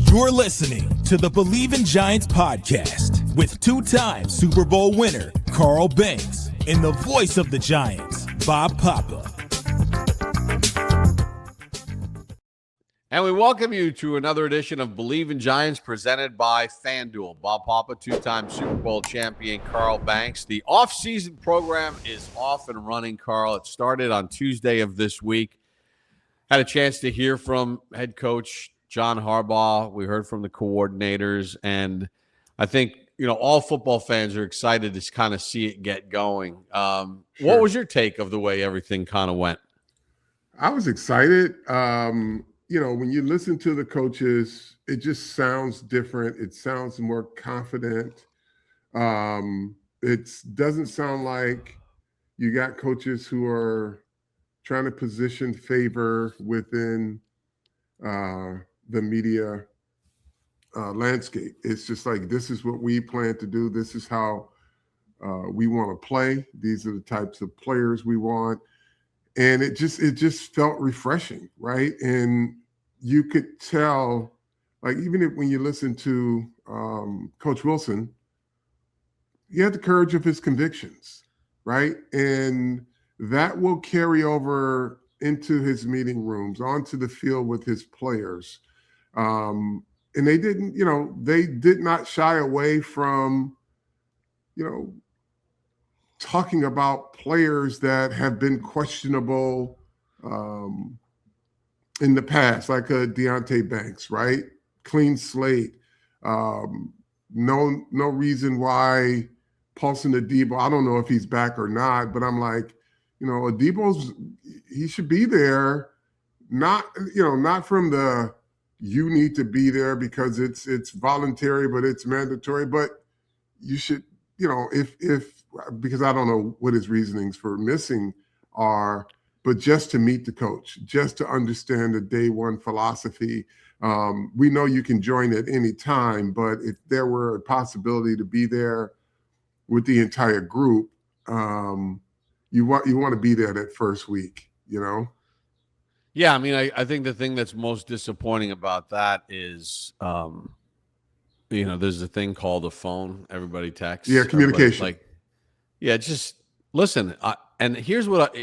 You're listening to the Bleav in Giants podcast with two-time Super Bowl winner Carl Banks and the voice of the Giants, Bob Papa. And we welcome you to another edition of Bleav in Giants presented by FanDuel. Bob Papa, two-time Super Bowl champion Carl Banks. The off-season program is off and running, Carl. It started on Tuesday of this week. Had a chance to hear from head coach John Harbaugh. We heard from the coordinators, and I think, all football fans are excited to kind of see it get going. Sure. What was your take of the way everything kind of went? I was excited. When you listen to the coaches, it just sounds different. It sounds more confident. It doesn't sound like you got coaches who are trying to position favor within the media landscape. It's just like, this is what we plan to do. This is how we want to play. These are the types of players we want. And it just felt refreshing, right? And you could tell, like, even when you listen to Coach Wilson, he had the courage of his convictions, right? And that will carry over into his meeting rooms, onto the field with his players. And they did not shy away from, talking about players that have been questionable in the past, like a Deonte Banks, right? Clean slate. No reason why Paulson Adebo, I don't know if he's back or not, but I'm like, he should be there. Not from the you need to be there because it's voluntary, but it's mandatory. But you should, if because I don't know what his reasonings for missing are, but just to meet the coach, just to understand the day one philosophy. We know you can join at any time, but if there were a possibility to be there with the entire group, you want to be there that first week, Yeah, I mean, I think the thing that's most disappointing about that is, there's a thing called a phone. Everybody texts. Yeah, communication. Just listen. And here's what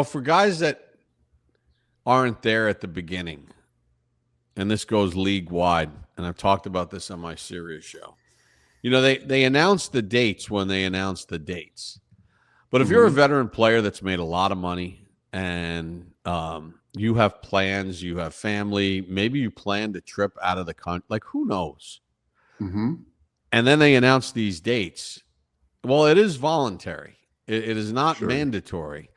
for guys that aren't there at the beginning, and this goes league wide, and I've talked about this on my Sirius show. They announce the dates when they announce the dates. But if you're a veteran player that's made a lot of money and you have plans, you have family, maybe you planned a trip out of the country, like who knows? Mm-hmm. And then they announce these dates. Well, it is voluntary. It is not mandatory.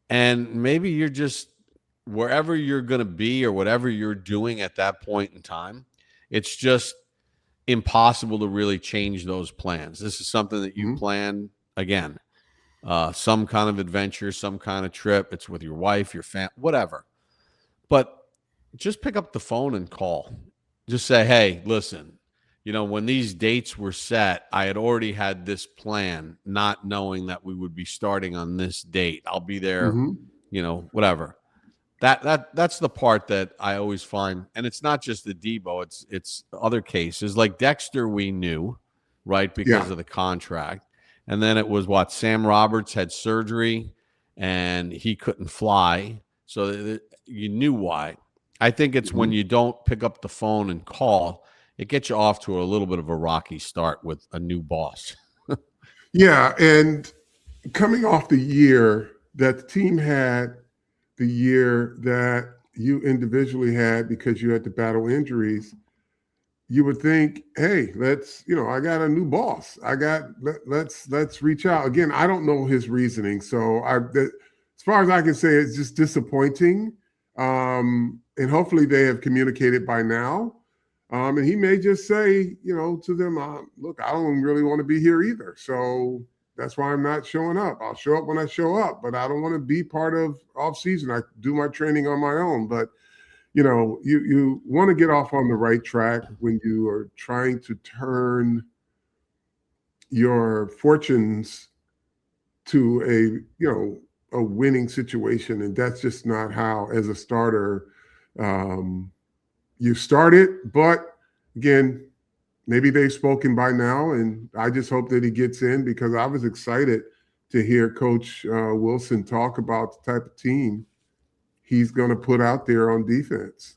And maybe you're just wherever you're going to be or whatever you're doing at that point in time, it's just impossible to really change those plans. This is something that you plan, again, some kind of adventure, some kind of trip. It's with your wife, your family, whatever. But just pick up the phone and call. Just say, hey, listen, when these dates were set, I had already had this plan, not knowing that we would be starting on this date. I'll be there, whatever. That's the part that I always find, and it's not just the Debo, it's other cases. Like Dexter, we knew, right, because of the contract. And then it was Sam Roberts had surgery and he couldn't fly. So you knew why. I think it's when you don't pick up the phone and call, it gets you off to a little bit of a rocky start with a new boss. Yeah. And coming off the year that the team had, the year that you individually had because you had to battle injuries, you would think, hey, let's, I got a new boss. Let's reach out. Again, I don't know his reasoning. So as far as I can say, it's just disappointing. And hopefully they have communicated by now. And he may just say, to them, look, I don't really want to be here either. So that's why I'm not showing up. I'll show up when I show up, but I don't want to be part of off-season. I do my training on my own. But you want to get off on the right track when you are trying to turn your fortunes to a winning situation. And that's just not how, as a starter, you start it. But again, maybe they've spoken by now, and I just hope that he gets in because I was excited to hear Coach Wilson talk about the type of team he's going to put out there on defense.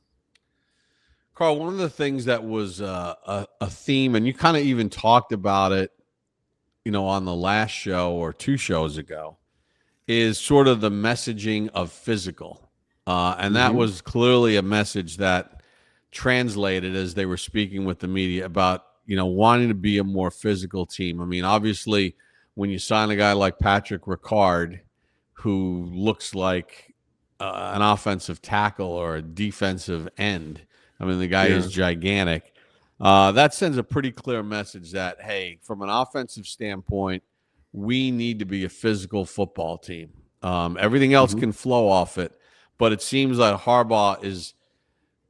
Carl, one of the things that was a theme, and you kind of even talked about it, on the last show or 2 shows ago, is sort of the messaging of physical. And that was clearly a message that translated as they were speaking with the media about, wanting to be a more physical team. I mean, obviously, when you sign a guy like Patrick Ricard, who looks like an offensive tackle or a defensive end, I mean, the guy is gigantic. That sends a pretty clear message that, hey, from an offensive standpoint, we need to be a physical football team. Everything else can flow off it, but it seems like Harbaugh is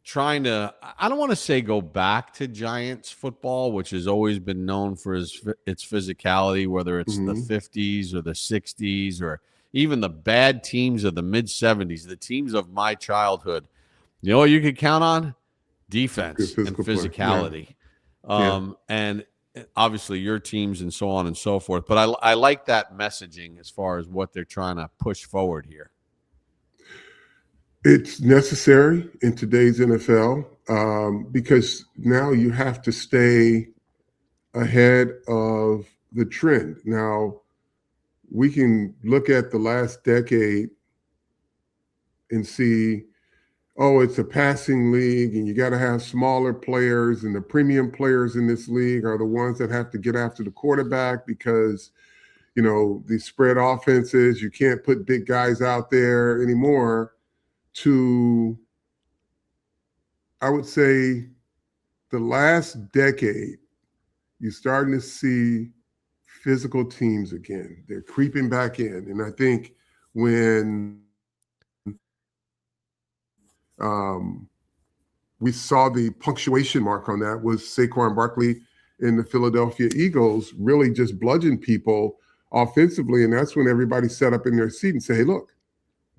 trying to, I don't want to say go back to Giants football, which has always been known for its physicality, whether it's the 50s or the 60s or even the bad teams of the mid-70s, the teams of my childhood. You know what you could count on? Defense and physicality. And obviously your teams and so on and so forth. But I like that messaging as far as what they're trying to push forward here. It's necessary in today's NFL because now you have to stay ahead of the trend. Now, we can look at the last decade and see, oh, it's a passing league and you got to have smaller players, and the premium players in this league are the ones that have to get after the quarterback because, the spread offenses, you can't put big guys out there anymore. To, I would say, the last decade, you're starting to see physical teams again. They're creeping back in. And I think when we saw the punctuation mark on that was Saquon Barkley in the Philadelphia Eagles really just bludgeon people offensively. And that's when everybody sat up in their seat and said, hey, look,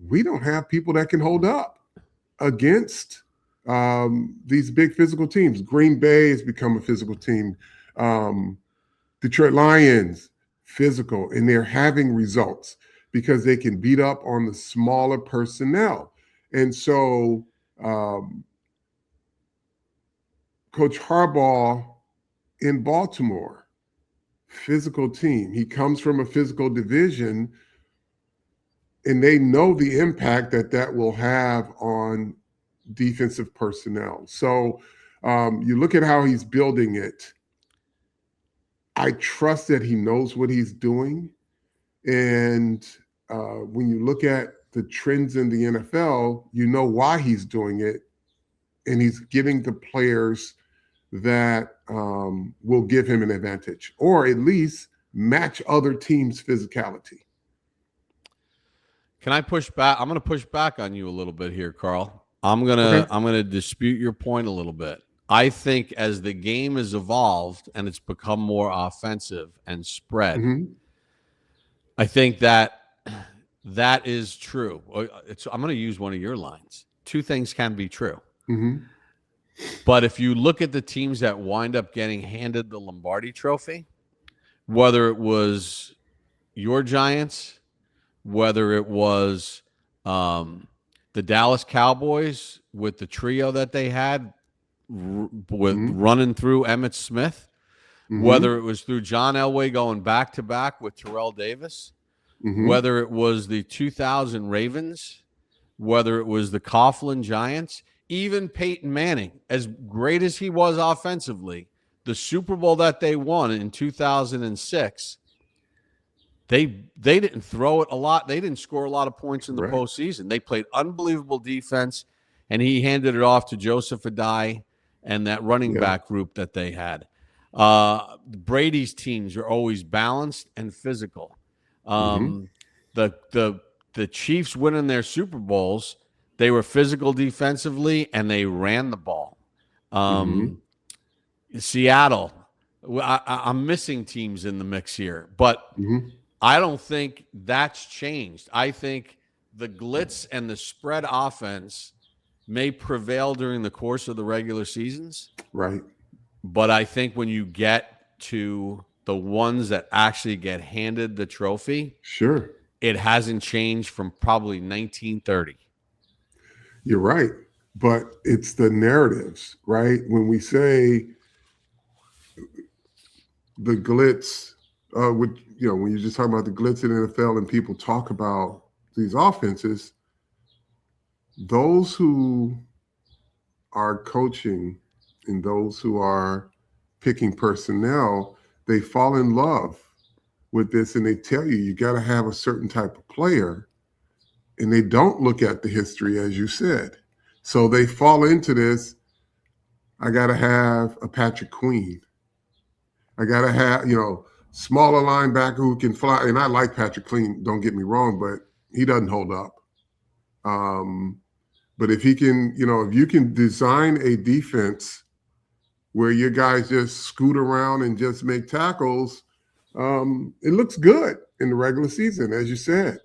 we don't have people that can hold up against these big physical teams. Green Bay has become a physical team. Detroit Lions, physical, and they're having results because they can beat up on the smaller personnel. And so Coach Harbaugh in Baltimore, physical team. He comes from a physical division, and they know the impact that will have on defensive personnel. So you look at how he's building it. I trust that he knows what he's doing. And when you look at the trends in the NFL, you know why he's doing it. And he's giving the players that will give him an advantage, or at least match other teams' physicality. Can I push back? I'm going to push back on you a little bit here, Carl. I'm going to dispute your point a little bit. I think as the game has evolved and it's become more offensive and spread, I think that is true. I'm going to use one of your lines. 2 things can be true. But if you look at the teams that wind up getting handed the Lombardi Trophy, whether it was your Giants, whether it was the Dallas Cowboys with the trio that they had with running through Emmitt Smith, whether it was through John Elway going back-to-back with Terrell Davis, whether it was the 2000 Ravens, whether it was the Coughlin Giants, even Peyton Manning, as great as he was offensively, the Super Bowl that they won in 2006, they didn't throw it a lot. They didn't score a lot of points in the postseason. They played unbelievable defense, and he handed it off to Joseph Adai and that running back group that they had. Brady's teams are always balanced and physical. The Chiefs winning their Super Bowls, they were physical defensively, and they ran the ball. Seattle, I'm missing teams in the mix here, but I don't think that's changed. I think the glitz and the spread offense may prevail during the course of the regular seasons. But I think when you get to the ones that actually get handed the trophy, Sure. it hasn't changed from probably 1930. You're right. But it's the narratives, right? When we say the glitz, when you're just talking about the glitz in the NFL and people talk about these offenses, those who are coaching and those who are picking personnel, they fall in love with this and they tell you got to have a certain type of player, and they don't look at the history, as you said. So they fall into this. I got to have a Patrick Queen. I got to have, smaller linebacker who can fly. And I like Patrick Queen, don't get me wrong, but he doesn't hold up. But if he can, if you can design a defense where your guys just scoot around and just make tackles, it looks good in the regular season, as you said.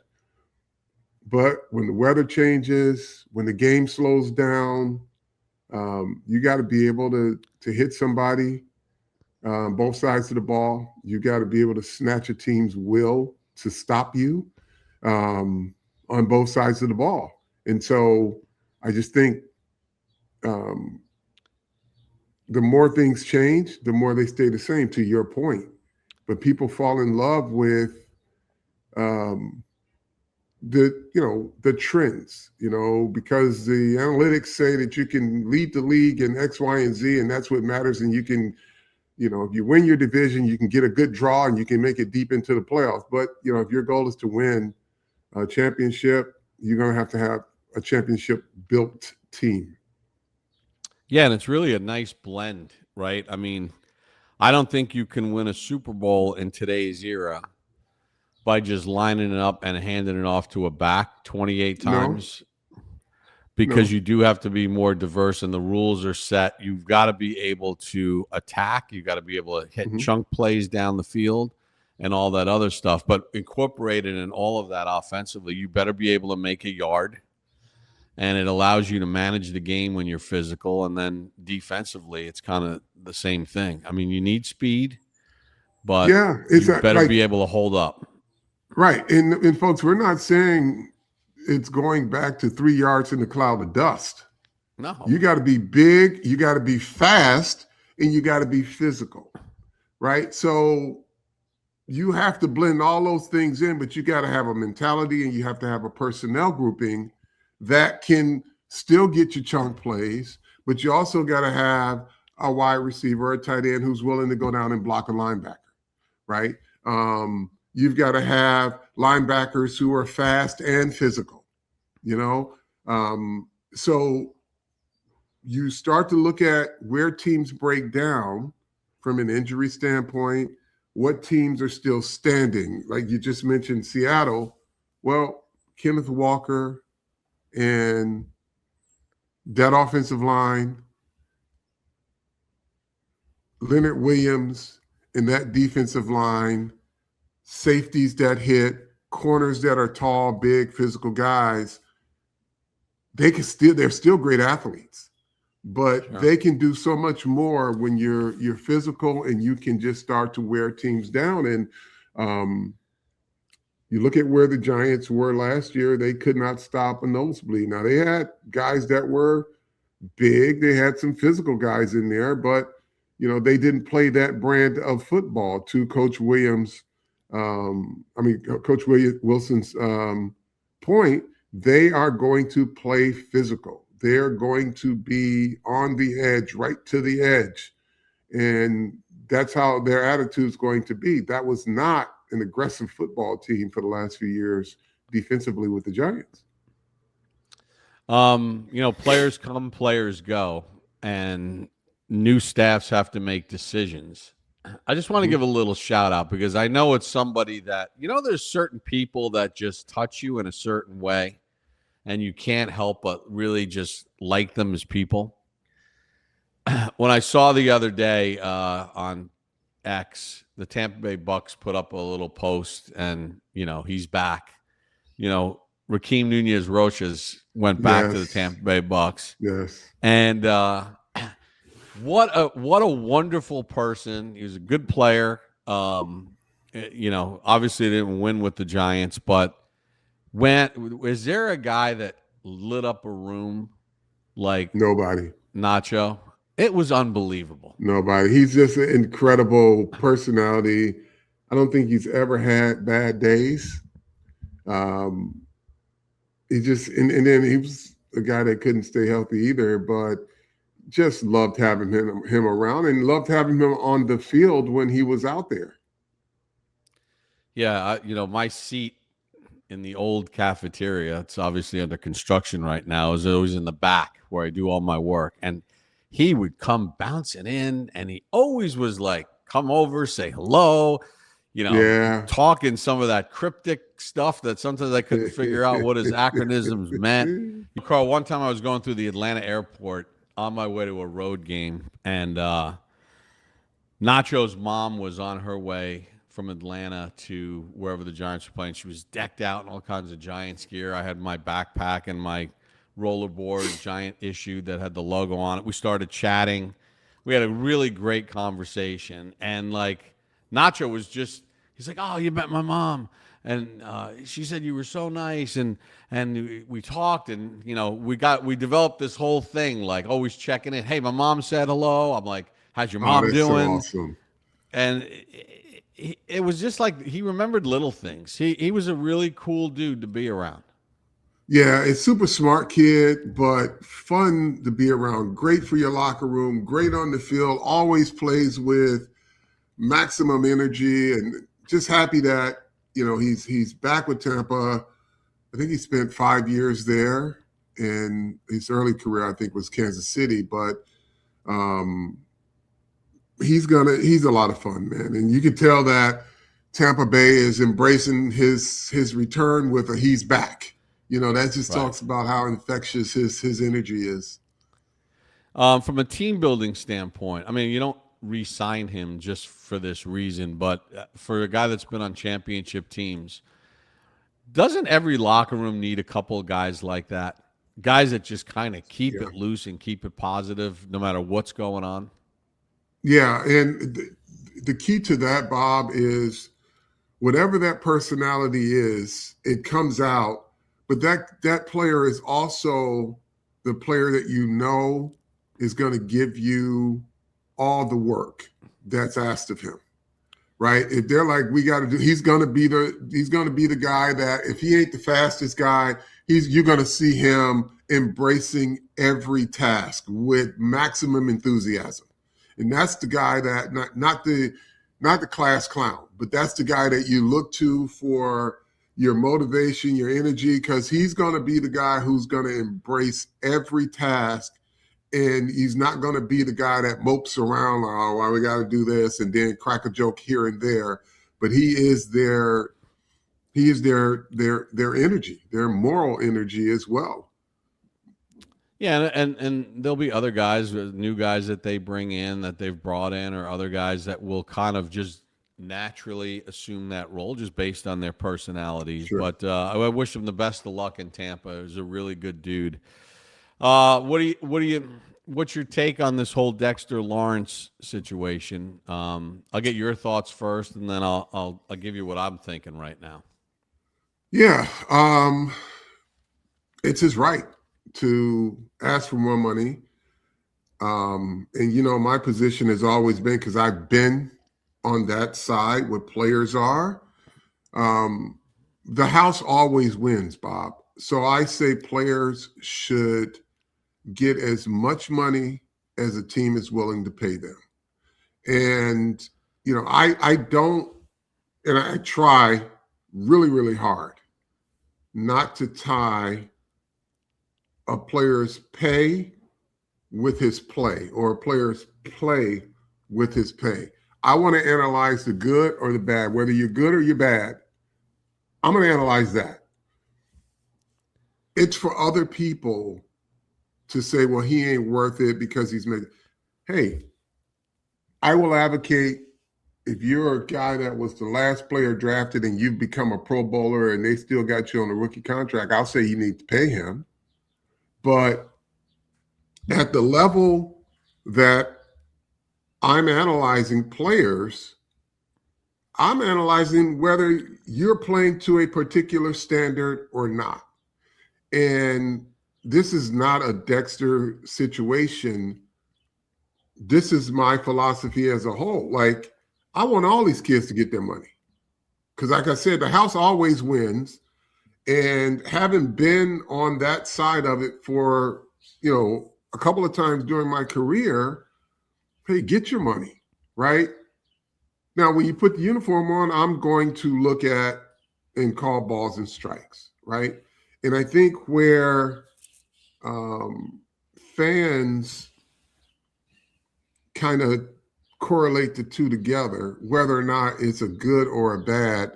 But when the weather changes, when the game slows down, you got to be able to hit somebody both sides of the ball. You got to be able to snatch a team's will to stop you on both sides of the ball. And so I just think the more things change, the more they stay the same, to your point. But people fall in love with the trends, because the analytics say that you can lead the league in X, Y, and Z, and that's what matters. And you can, if you win your division, you can get a good draw and you can make it deep into the playoffs. But, if your goal is to win a championship, you're going to have a championship built team. Yeah, and it's really a nice blend, right? I mean, I don't think you can win a Super Bowl in today's era by just lining it up and handing it off to a back 28 times. Because you do have to be more diverse and the rules are set. You've got to be able to attack. You've got to be able to hit chunk plays down the field and all that other stuff. But incorporated in all of that offensively, you better be able to make a yard. And it allows you to manage the game when you're physical. And then defensively, it's kind of the same thing. I mean, you need speed, but you better be able to hold up. Right. And folks, we're not saying it's going back to 3 yards in the cloud of dust. No. You got to be big, you got to be fast, and you got to be physical, right? So you have to blend all those things in, but you got to have a mentality and you have to have a personnel grouping that can still get you chunk plays, but you also got to have a wide receiver, a tight end who's willing to go down and block a linebacker, right? You've got to have linebackers who are fast and physical, So you start to look at where teams break down from an injury standpoint, what teams are still standing. Like you just mentioned Seattle. Well, Kenneth Walker and that offensive line, Leonard Williams and that defensive line, safeties that hit, corners that are tall, big, physical guys, they're still great athletes, but they can do so much more when you're physical and you can just start to wear teams down. And you look at where the Giants were last year, they could not stop a nosebleed. Now they had guys that were big, they had some physical guys in there, but they didn't play that brand of football. To Coach Williams' Coach Wilson's point, they are going to play physical. They're going to be on the edge, right to the edge. And that's how their attitude is going to be. That was not an aggressive football team for the last few years defensively with the Giants. Players come, players go, and new staffs have to make decisions. I just want to give a little shout out because I know it's somebody that, there's certain people that just touch you in a certain way and you can't help but really just like them as people. When I saw the other day on X, the Tampa Bay Bucks put up a little post and, he's back. Rakeem Nuñez-Roches went back to the Tampa Bay Bucks. Yes. And What a wonderful person. He was a good player. Obviously didn't win with the Giants, but is there a guy that lit up a room like Nobody. Nacho? It was unbelievable. Nobody. He's just an incredible personality. I don't think he's ever had bad days. He just and then he was a guy that couldn't stay healthy either, but just loved having him around and loved having him on the field when he was out there. Yeah, my seat in the old cafeteria, it's obviously under construction right now, is always in the back where I do all my work. And he would come bouncing in, and he always was like, come over, say hello, talking some of that cryptic stuff that sometimes I couldn't figure out what his acronyms meant. Carl, one time I was going through the Atlanta airport on my way to a road game, and Nacho's mom was on her way from Atlanta to wherever the Giants were playing. She was decked out in all kinds of Giants gear. I had my backpack and my rollerboard Giant issue that had the logo on it. We started chatting. We had a really great conversation. And like Nacho was just, he's like, oh, you met my mom. And she said you were so nice. And we talked, and we developed this whole thing, like always checking in. Hey, my mom said hello. I'm like, how's your mom doing? So awesome. And it was just like he remembered little things. He was a really cool dude to be around. Yeah, a super smart kid, but fun to be around. Great for your locker room, great on the field, always plays with maximum energy, and just happy that, he's back with Tampa. I think he spent 5 years there, and his early career, I think, was Kansas City, but he's a lot of fun, man. And you can tell that Tampa Bay is embracing his return with a he's back. That just talks about how infectious his energy is. From a team building standpoint, I mean, you don't re-sign him just for this reason, but for a guy that's been on championship teams, doesn't every locker room need a couple of guys like that? Guys that just kind of keep it loose and keep it positive no matter what's going on? Yeah, and the key to that, Bob, is whatever that personality is, it comes out. But that player is also the player that is going to give you all the work that's asked of him, right? If they're like, he's going to be the guy that if he ain't the fastest guy, you're going to see him embracing every task with maximum enthusiasm. And that's the guy that not the class clown, but that's the guy that you look to for your motivation, your energy, because he's going to be the guy who's going to embrace every task, and he's not going to be the guy that mopes around, like, oh, why we got to do this, and then crack a joke here and there. But he is their energy, their moral energy as well. Yeah, and there'll be other guys, new guys that they bring in, that they've brought in, or other guys that will kind of just naturally assume that role just based on their personalities. Sure. But I wish him the best of luck in Tampa. He's a really good dude. What's your take on this whole Dexter Lawrence situation? I'll get your thoughts first, and then I'll give you what I'm thinking right now. Yeah, it's his right to ask for more money. And my position has always been, because I've been on that side where players are, the house always wins, Bob. So I say players should get as much money as a team is willing to pay them. And, I don't, and I try really, really hard not to tie a player's pay with his play, or a player's play with his pay. I want to analyze the good or the bad, whether you're good or you're bad. I'm going to analyze that. It's for other people to say, well, he ain't worth it because he's making. Hey, I will advocate, if you're a guy that was the last player drafted and you've become a Pro Bowler and they still got you on a rookie contract, I'll say you need to pay him. But at the level that I'm analyzing players. I'm analyzing whether you're playing to a particular standard or not. And this is not a Dexter situation. This is my philosophy as a whole. Like, I want all these kids to get their money. Because like I said, the house always wins. And having been on that side of it for, a couple of times during my career, hey, get your money, right? Now, when you put the uniform on, I'm going to look at and call balls and strikes, right? And I think where fans kind of correlate the two together, whether or not it's a good or a bad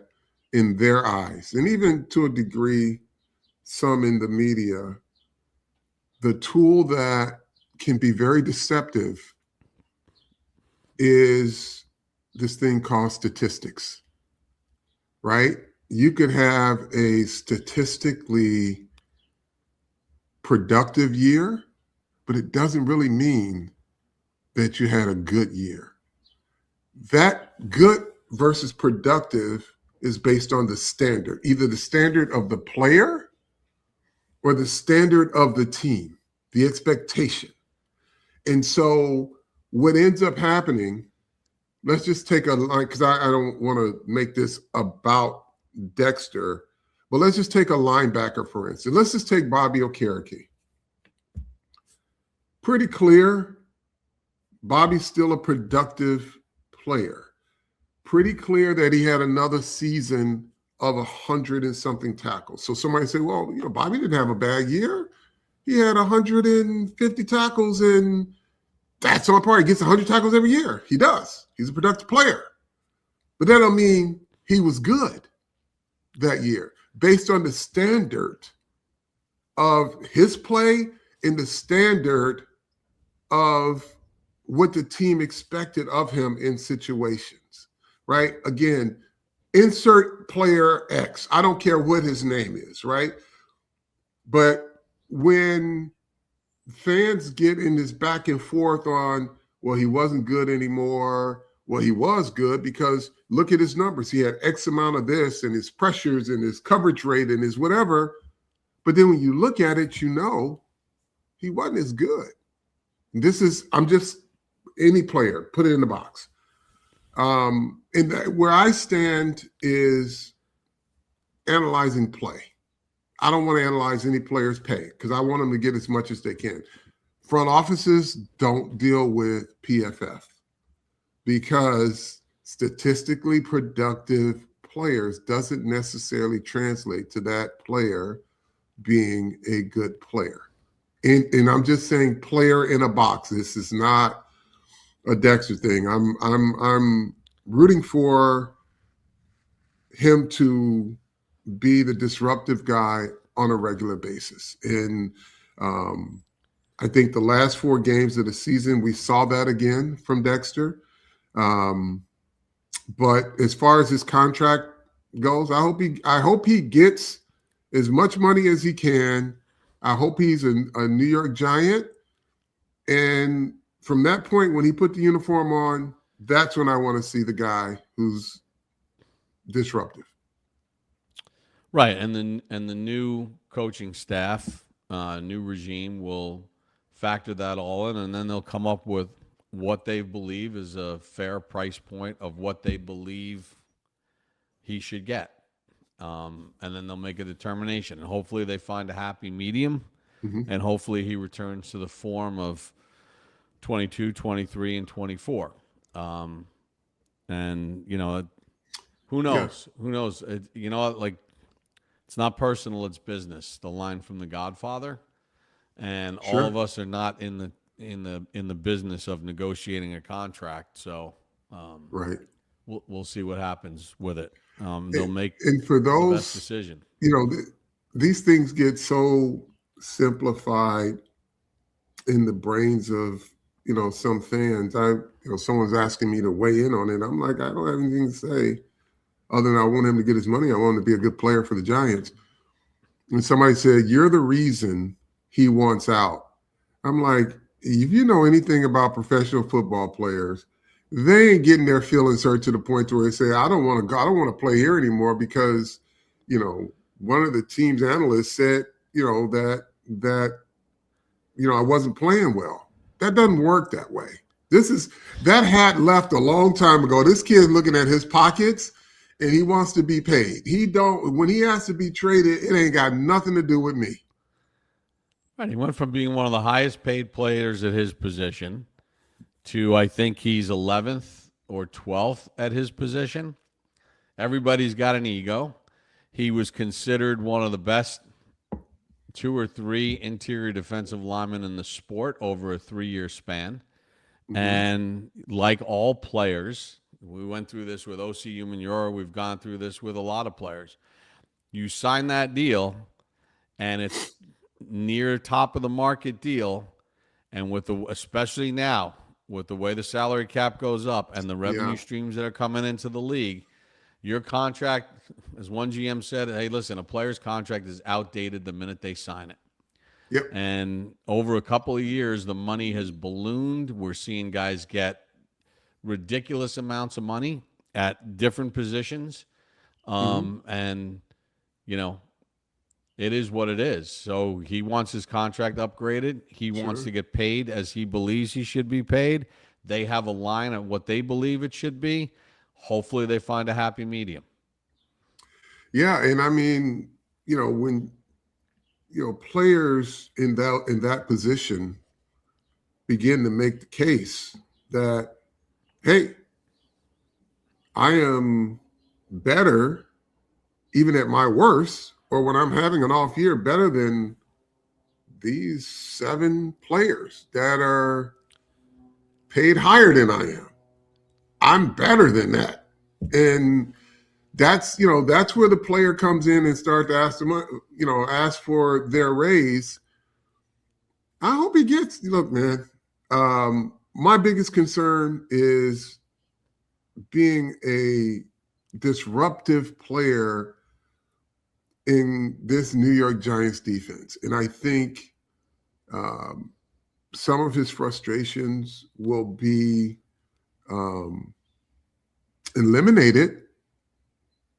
in their eyes, and even to a degree, some in the media, the tool that can be very deceptive is this thing called statistics, right? You could have a statistically productive year, but it doesn't really mean that you had a good year. That good versus productive is based on the standard, either the standard of the player or the standard of the team, the expectation. And so what ends up happening, let's just take a line, because I don't want to make this about Dexter, but let's just take a linebacker, for instance. Let's just take Bobby Okereke. Pretty clear, Bobby's still a productive player. Pretty clear that he had another season of 100 and something tackles. So somebody say, well, Bobby didn't have a bad year. He had 150 tackles, and that's on par. He gets 100 tackles every year. He does. He's a productive player. But that don't mean he was good that year. Based on the standard of his play and the standard of what the team expected of him in situations, right? Again, insert player X. I don't care what his name is, right? But when fans get in this back and forth on, well, he wasn't good anymore. Well, he was good because look at his numbers. He had X amount of this and his pressures and his coverage rate and his whatever. But then when you look at it, he wasn't as good. I'm just any player, put it in the box. And where I stand is analyzing play. I don't want to analyze any player's pay because I want them to get as much as they can. Front offices don't deal with PFF because statistically productive players doesn't necessarily translate to that player being a good player. And I'm just saying player in a box. This is not a Dexter thing. I'm rooting for him to be the disruptive guy on a regular basis. And I think the last 4 games of the season, we saw that again from Dexter. But as far as his contract goes, I hope he gets as much money as he can. I hope he's a New York Giant. And from that point, when he put the uniform on, that's when I want to see the guy who's disruptive. Right, and the new coaching staff, new regime will factor that all in, and then they'll come up with what they believe is a fair price point of what they believe he should get. And then they'll make a determination. And hopefully they find a happy medium, and hopefully he returns to the form of 22, 23, and 24. And, who knows? Yeah. Who knows? It's not personal, it's business. The line from The Godfather. And all of us are not in the business of negotiating a contract. So right. We'll see what happens with it. They'll make and for those, the best decision. These things get so simplified in the brains of some fans. Someone's asking me to weigh in on it. I'm like, I don't have anything to say other than I want him to get his money. I want him to be a good player for the Giants. And somebody said, you're the reason he wants out. I'm like, if you know anything about professional football players, they ain't getting their feelings hurt to the point where they say, I don't want to go, I don't want to play here anymore because, one of the team's analysts said, that I wasn't playing well. That doesn't work that way. That hat left a long time ago. This kid's looking at his pockets and he wants to be paid. When he has to be traded, it ain't got nothing to do with me. Right. He went from being one of the highest paid players at his position to, I think he's 11th or 12th at his position. Everybody's got an ego. He was considered one of the best 2 or 3 interior defensive linemen in the sport over a 3-year span. Mm-hmm. And like all players, we went through this with O.C. Umenyiora. We've gone through this with a lot of players. You sign that deal, and it's near top of the market deal, and especially now with the way the salary cap goes up and the revenue streams that are coming into the league, your contract, as one GM said, hey, listen, a player's contract is outdated the minute they sign it. Yep. And over a couple of years, the money has ballooned. We're seeing guys get ridiculous amounts of money at different positions. And, it is what it is. So he wants his contract upgraded. He wants to get paid as he believes he should be paid. They have a line at what they believe it should be. Hopefully they find a happy medium. Yeah, and I mean, when players in that position begin to make the case that, hey, I am better even at my worst, or when I'm having an off year, better than these 7 players that are paid higher than I am. I'm better than that. And that's where the player comes in and start to ask for their raise. I hope he gets, look, man, my biggest concern is being a disruptive player in this New York Giants defense. And I think some of his frustrations will be eliminated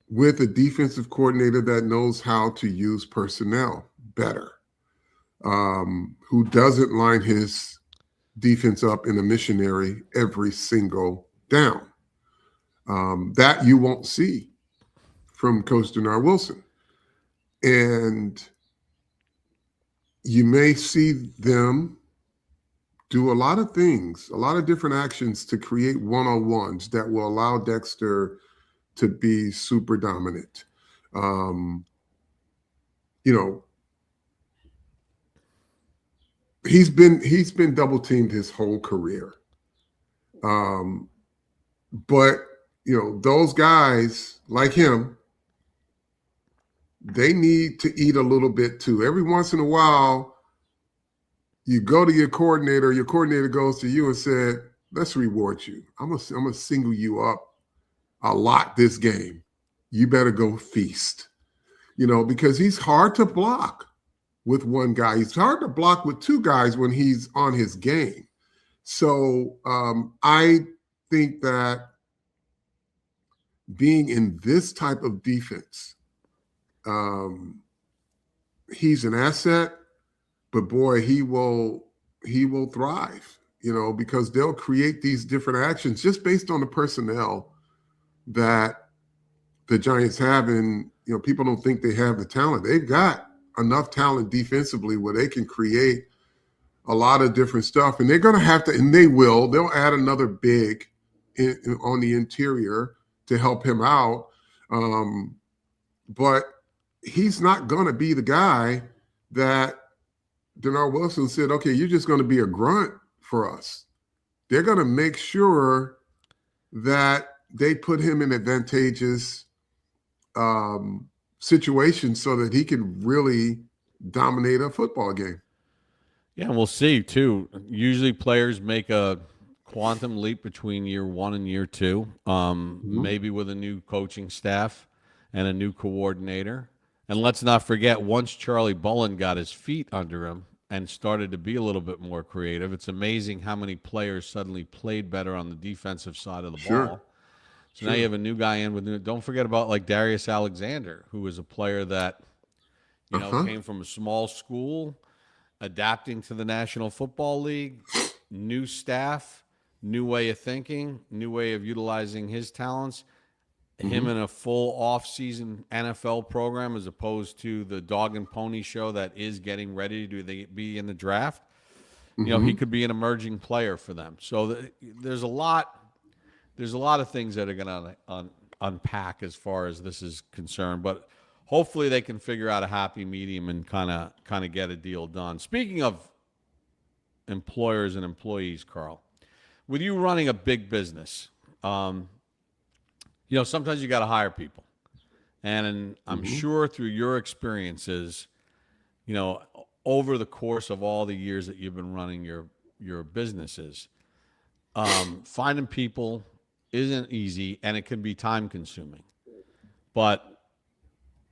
with a defensive coordinator that knows how to use personnel better, who doesn't line his defense up in a missionary every single down. That you won't see from Coach Denard Wilson. And you may see them do a lot of things, a lot of different actions to create one-on-ones that will allow Dexter to be super dominant. He's been double teamed his whole career. But those guys like him, they need to eat a little bit too. Every once in a while, you go to your coordinator goes to you and said, let's reward you. I'm gonna single you up a lot this game. You better go feast. Because he's hard to block with one guy. He's hard to block with 2 guys when he's on his game. So I think that being in this type of defense, he's an asset, but boy, he will thrive, because they'll create these different actions just based on the personnel that the Giants have. And, people don't think they have the talent. They've got enough talent defensively where they can create a lot of different stuff. And they're going to have to, and they'll add another big on the interior to help him out. But he's not going to be the guy that Denard Wilson said, okay, you're just going to be a grunt for us. They're going to make sure that they put him in advantageous situations so that he can really dominate a football game. Yeah, we'll see, too. Usually players make a quantum leap between year 1 and year 2, maybe with a new coaching staff and a new coordinator. And let's not forget, once Charlie Bullen got his feet under him and started to be a little bit more creative. It's amazing how many players suddenly played better on the defensive side of the ball. So now you have a new guy in with new. Don't forget about like Darius Alexander, who is a player that, came from a small school, adapting to the National Football League, new staff, new way of thinking, new way of utilizing his talents. Him in a full off-season NFL program as opposed to the dog and pony show that is getting ready to be in the draft. He could be an emerging player for them. So there's a lot of things that are going to unpack as far as this is concerned, but hopefully they can figure out a happy medium and kind of get a deal done. Speaking of employers and employees, Carl, with you running a big business, sometimes you got to hire people. And I'm sure through your experiences, over the course of all the years that you've been running your businesses, finding people isn't easy and it can be time consuming. But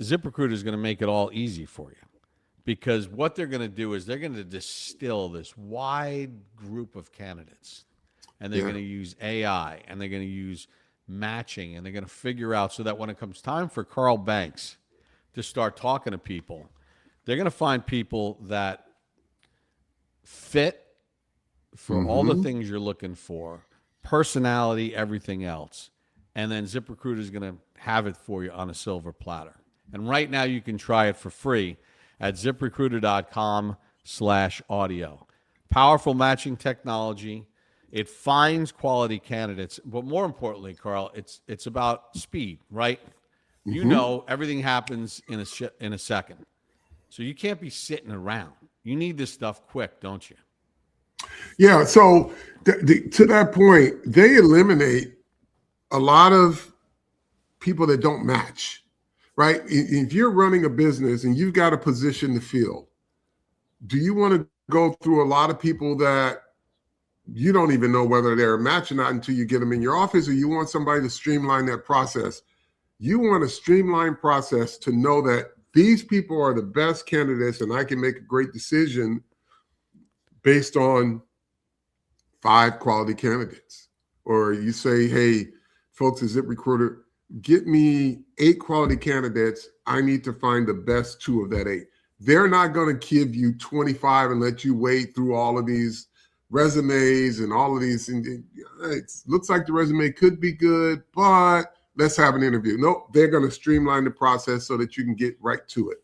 ZipRecruiter is going to make it all easy for you, because what they're going to do is they're going to distill this wide group of candidates, and they're going to use AI, and they're going to use matching, and they're going to figure out so that when it comes time for Carl Banks to start talking to people, they're going to find people that fit for all the things you're looking for, personality, everything else. And then ZipRecruiter is going to have it for you on a silver platter. And right now you can try it for free at ZipRecruiter.com/audio. Powerful matching technology. It finds quality candidates, but more importantly, Carl, it's about speed, right? Everything happens in a second, so you can't be sitting around. You need this stuff quick, don't you? Yeah. So to that point, they eliminate a lot of people that don't match, right? If you're running a business and you've got a position to fill, do you want to go through a lot of people that you don't even know whether they're a match or not until you get them in your office, or you want somebody to streamline that process? You want a streamlined process to know that these people are the best candidates and I can make a great decision based on 5 quality candidates. Or you say, hey, folks at ZipRecruiter, get me 8 quality candidates. I need to find the best 2 of that 8. They're not going to give you 25 and let you wade through all of these resumes and all of these. It looks like the resume could be good, but let's have an interview. Nope, they're going to streamline the process so that you can get right to it.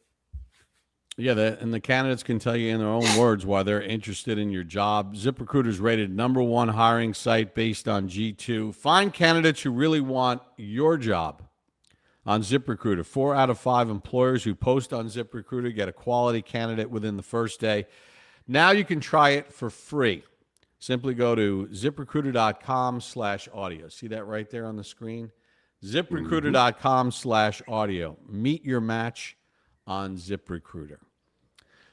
Yeah, and the candidates can tell you in their own words why they're interested in your job. ZipRecruiter is rated #1 hiring site based on G2. Find candidates who really want your job on ZipRecruiter. 4 out of 5 employers who post on ZipRecruiter get a quality candidate within the first day. Now you can try it for free. Simply go to ZipRecruiter.com/audio. See that right there on the screen? ZipRecruiter.com/audio. Meet your match on ZipRecruiter.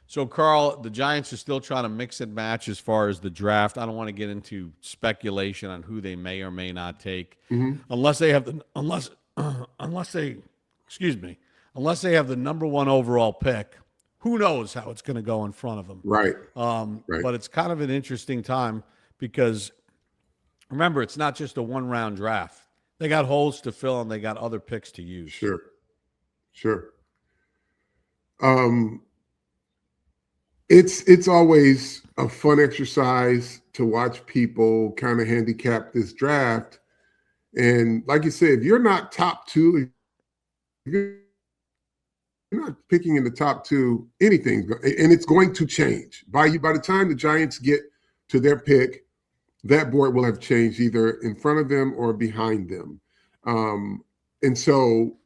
So, Carl, the Giants are still trying to mix and match as far as the draft. I don't want to get into speculation on who they may or may not take, unless they have the unless they have the #1 overall pick. Who knows how it's going to go in front of them? Right. But it's kind of an interesting time because, remember, it's not just a one-round draft. They got holes to fill and they got other picks to use. Sure. It's always a fun exercise to watch people kind of handicap this draft. And like you said, if you're not top 2, if you're not picking in the top 2, anything, and it's going to change. By the time the Giants get to their pick, that board will have changed either in front of them or behind them. And so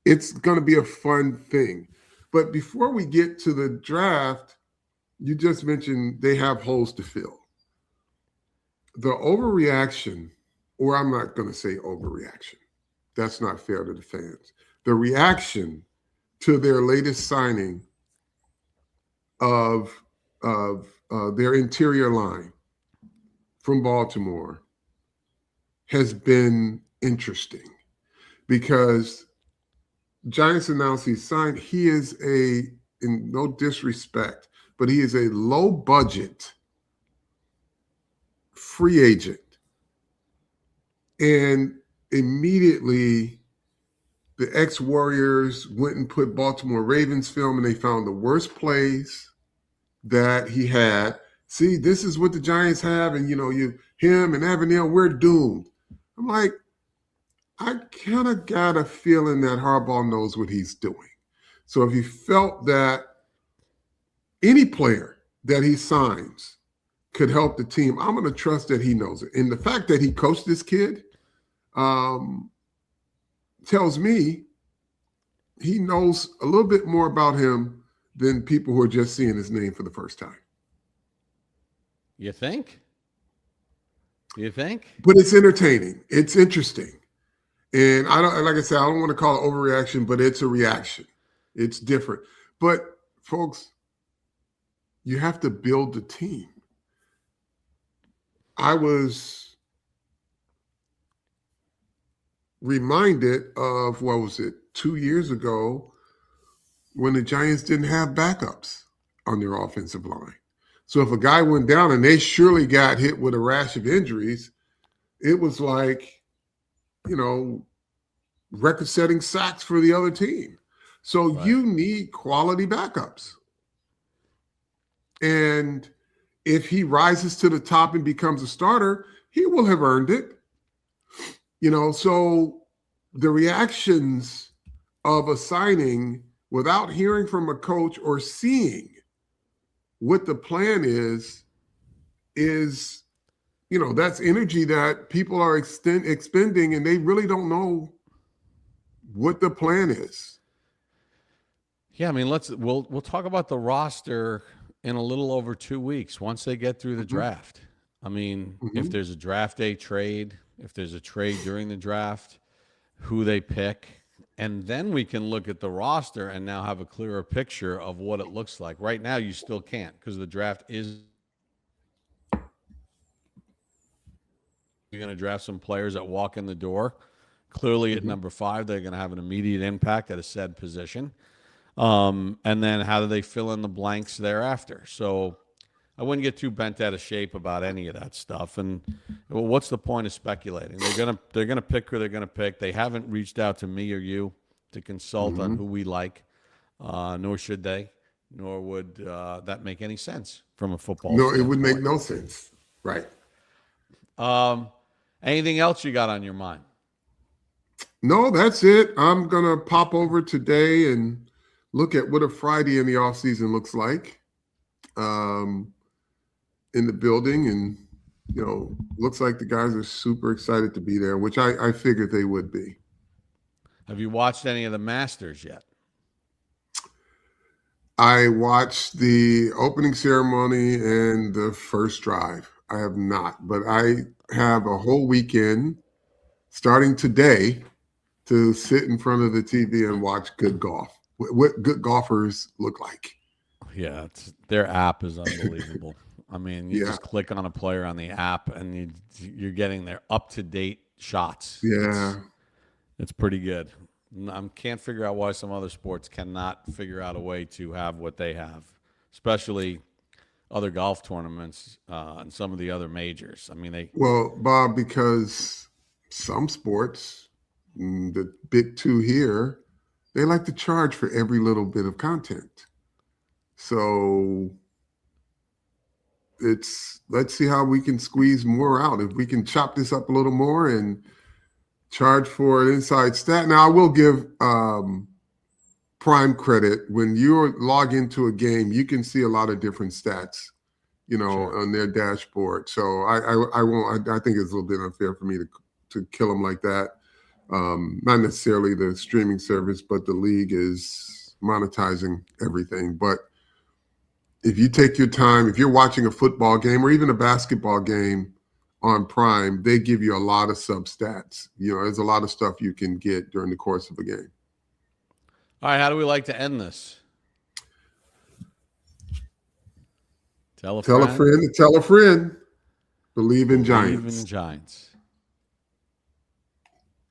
it's going to be a fun thing. But before we get to the draft, you just mentioned they have holes to fill. The overreaction, or I'm not going to say overreaction. That's not fair to the fans. The reaction to their latest signing of their interior line from Baltimore has been interesting because Giants announced he signed. He is in no disrespect, but he is a low budget free agent. And immediately the ex-Warriors went and put Baltimore Ravens film, and they found the worst plays that he had. See, this is what the Giants have, and him and Avenel, we're doomed. I'm like, I kind of got a feeling that Harbaugh knows what he's doing. So if he felt that any player that he signs could help the team, I'm going to trust that he knows it. And the fact that he coached this kid tells me he knows a little bit more about him than people who are just seeing his name for the first time. You think? But it's entertaining. It's interesting. And I don't want to call it overreaction, but it's a reaction. It's different. But folks, you have to build the team. I was reminded of, 2 years ago when the Giants didn't have backups on their offensive line. So if a guy went down and they surely got hit with a rash of injuries, it was like, record-setting sacks for the other team. So right. You need quality backups. And if he rises to the top and becomes a starter, he will have earned it. So the reactions of a signing without hearing from a coach or seeing what the plan is, that's energy that people are expending, and they really don't know what the plan is. Yeah, I mean, we'll talk about the roster in a little over 2 weeks once they get through the draft. I mean, if there's a draft day trade, if there's a trade during the draft, who they pick, and then we can look at the roster and now have a clearer picture of what it looks like. Right now, you still can't because the draft is. You're going to draft some players that walk in the door. Clearly, at number 5, they're going to have an immediate impact at a said position. And then how do they fill in the blanks thereafter? So I wouldn't get too bent out of shape about any of that stuff. And what's the point of speculating? They're gonna pick who they're gonna pick. They haven't reached out to me or you to consult on who we like, nor should they, nor would that make any sense from a football standpoint. No, it would make no sense. Right. Anything else you got on your mind? No, that's it. I'm gonna pop over today and look at what a Friday in the offseason looks like. In the building, and looks like the guys are super excited to be there, which I figured they would be. Have you watched any of the Masters yet? I watched the opening ceremony and the first drive. I have not, but I have a whole weekend starting today to sit in front of the TV and watch good golf. What good golfers look like. Yeah, their app is unbelievable. I mean, you just click on a player on the app, and you're getting their up-to-date shots. Yeah. It's pretty good. I can't figure out why some other sports cannot figure out a way to have what they have, especially other golf tournaments and some of the other majors. I mean, Well, Bob, because some sports, the big two here, they like to charge for every little bit of content. So let's see how we can squeeze more out. If we can chop this up a little more and charge for an inside stat. Now, I will give Prime credit. When you log into a game, you can see a lot of different stats, on their dashboard. So I won't. I think it's a little bit unfair for me to kill them like that. Not necessarily the streaming service, but the league is monetizing everything. But if you take your time, if you're watching a football game or even a basketball game on Prime, they give you a lot of sub-stats. There's a lot of stuff you can get during the course of a game. All right, how do we like to end this? Tell a friend. Tell a friend. Bleav in Giants. Bleav in Giants.